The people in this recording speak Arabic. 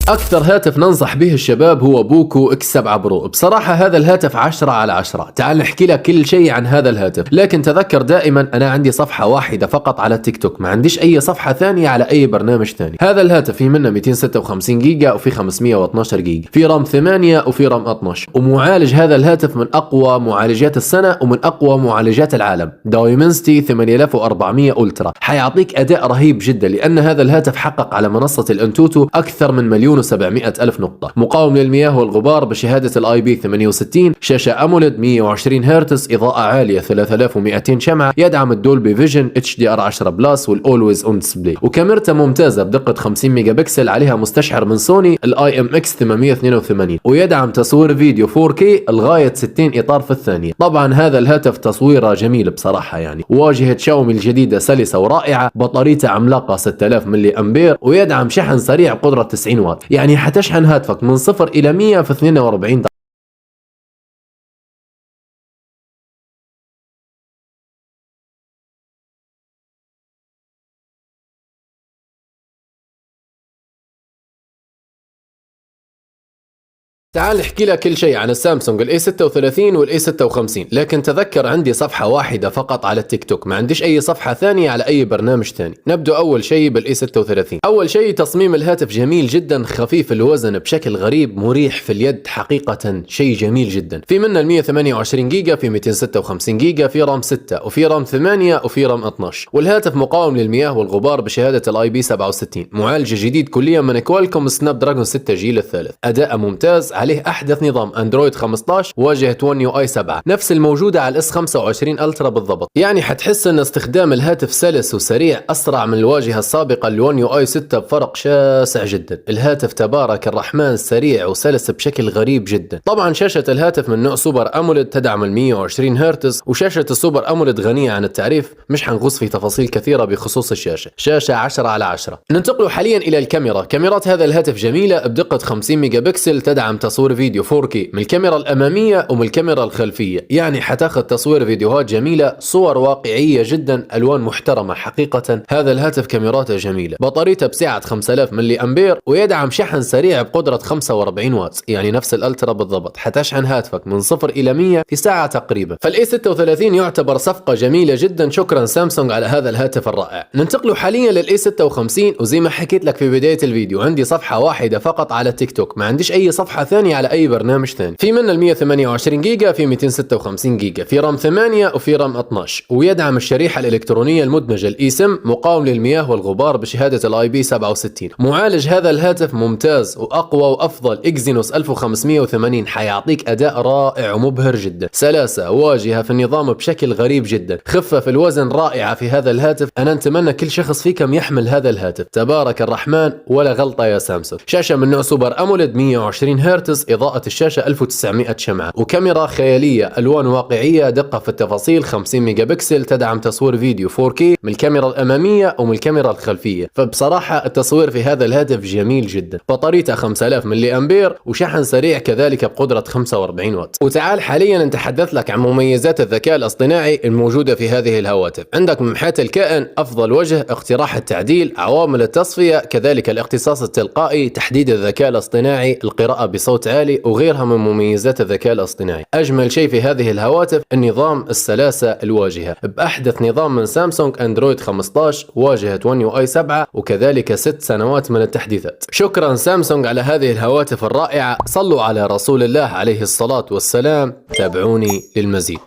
أكثر هاتف ننصح به الشباب هو بوكو اكس 7 برو. بصراحة هذا الهاتف 10/10. تعال نحكي لك كل شيء عن هذا الهاتف، لكن تذكر دائما أنا عندي صفحة واحدة فقط على التيك توك، ما عنديش أي صفحة ثانية على أي برنامج ثاني. هذا الهاتف فيه منه 256 جيجا وفي 512 جيجا، في رام 8 وفي رام 12، ومعالج هذا الهاتف من أقوى معالجات السنة ومن أقوى معالجات العالم، دايمنسيتي 8400 ألترا. حيعطيك أداء رهيب جدا لأن هذا الهاتف حقق على منصة الأنتوتو أكثر من 1,700,000 نقطة، مقاوم للمياه والغبار بشهادة الاي بي 68، شاشة أموليد 120 هرتز، إضاءة عالية 3200 شمعة، يدعم الدولبي فيجن HDR 10 بلس والأولويز اون ديسبلاي، وكاميرته ممتازة بدقة 50 ميجا بكسل، عليها مستشعر من سوني الاي ام اكس 882، ويدعم تصوير فيديو 4K لغاية 60 إطار في الثانية. طبعا هذا الهاتف تصويره جميل بصراحة يعني. واجهة شاومي الجديدة سلسة ورائعة، بطاريته عملاقة 6000 ملي أمبير، ويدعم شحن سريع بقدرة 90 واط، يعني حتشحن هاتفك من 0 إلى 100 في 42 دقيقة. تعال نحكي لك كل شيء عن السامسونج الاي 36 والاي 56، لكن تذكر عندي صفحة واحدة فقط على التيك توك، ما عنديش اي صفحة ثانية على اي برنامج ثاني. نبدأ اول شيء بالاي 36. اول شيء تصميم الهاتف جميل جدا، خفيف الوزن بشكل غريب، مريح في اليد، حقيقة شيء جميل جدا. في منه 128 جيجا، في 256 جيجا، في رام 6 وفي رام 8 وفي رام 12، والهاتف مقاوم للمياه والغبار بشهادة الاي بي 67، معالج جديد كليا من كوالكوم سناب دراجون 6 جيل الثالث، اداء ممتاز، عليه احدث نظام اندرويد 15، واجهة ون يو اي 7 نفس الموجودة على الاس 25 الترا بالضبط، يعني حتحس ان استخدام الهاتف سلس وسريع، اسرع من الواجهة السابقة الون يو اي 6 بفرق شاسع جدا. الهاتف تبارك الرحمن سريع وسلس بشكل غريب جدا. طبعا شاشة الهاتف من نوع سوبر اموليد، تدعم ال 120 هرتز، وشاشة السوبر اموليد غنية عن التعريف، مش حنغوص في تفاصيل كثيرة بخصوص الشاشة. شاشة 10/10. ننتقل حاليا الى الكاميرا. كاميرات هذا الهاتف جميلة بدقة 50 ميجا بكسل، تدعم تصوير فيديو 4K من الكاميرا الأمامية ومن الكاميرا الخلفية، يعني حتاخذ تصوير فيديوهات جميلة، صور واقعية جدا، ألوان محترمة. حقيقة هذا الهاتف كاميراته جميلة. بطاريته بسعة 5000 ملي أمبير، ويدعم شحن سريع بقدرة 45 واط، يعني نفس الألترا بالضبط، حتشحن هاتفك من 0 إلى 100 في ساعة تقريبا. فالاي 36 يعتبر صفقة جميلة جدا. شكرا سامسونج على هذا الهاتف الرائع. ننتقل حاليا للاي 56، وزي ما حكيت لك في بداية الفيديو عندي صفحة واحدة فقط على التيك توك، ما عنديش أي صفحة ثانية على أي برنامج ثاني. في منه ال 128 جيجا، في 256 جيجا، في رام 8 وفي رام 12، ويدعم الشريحة الإلكترونية المدمجة الاي سم، مقاوم للمياه والغبار بشهادة الاي بي 67. معالج هذا الهاتف ممتاز واقوى وافضل، اكزينوس 1580، حيعطيك اداء رائع ومبهر جدا. سلاسة، واجهة في النظام بشكل غريب جدا، خفة في الوزن رائعة في هذا الهاتف. انا اتمنى كل شخص فيكم يحمل هذا الهاتف. تبارك الرحمن ولا غلطة يا سامسونج. شاشة من نوع سوبر اموليد 120 هرتز، اضاءة الشاشة 1900 شمعة، وكاميرا خيالية، ألوان واقعية، دقة في التفاصيل، 50 ميجا بكسل، تدعم تصوير فيديو 4K من الكاميرا الأمامية ومن الكاميرا الخلفية. فبصراحة التصوير في هذا الهاتف جميل جدا. بطاريته 5000 ملي أمبير، وشحن سريع كذلك بقدرة 45 واط. وتعال حاليا نتحدث لك عن مميزات الذكاء الاصطناعي الموجودة في هذه الهواتف. عندك محاة الكائن، أفضل وجه، اقتراح التعديل، عوامل التصفية، كذلك الاختصاص التلقائي، تحديد الذكاء الاصطناعي، القراءة بصوت عالي، وغيرها من مميزات الذكاء الاصطناعي. أجمل شيء في هذه الهواتف النظام السلاسة، الواجهة بأحدث نظام من سامسونج اندرويد 15، واجهة ون يو اي 7، وكذلك 6 سنوات من التحديثات. شكرا سامسونج على هذه الهواتف الرائعة. صلوا على رسول الله عليه الصلاة والسلام. تابعوني للمزيد.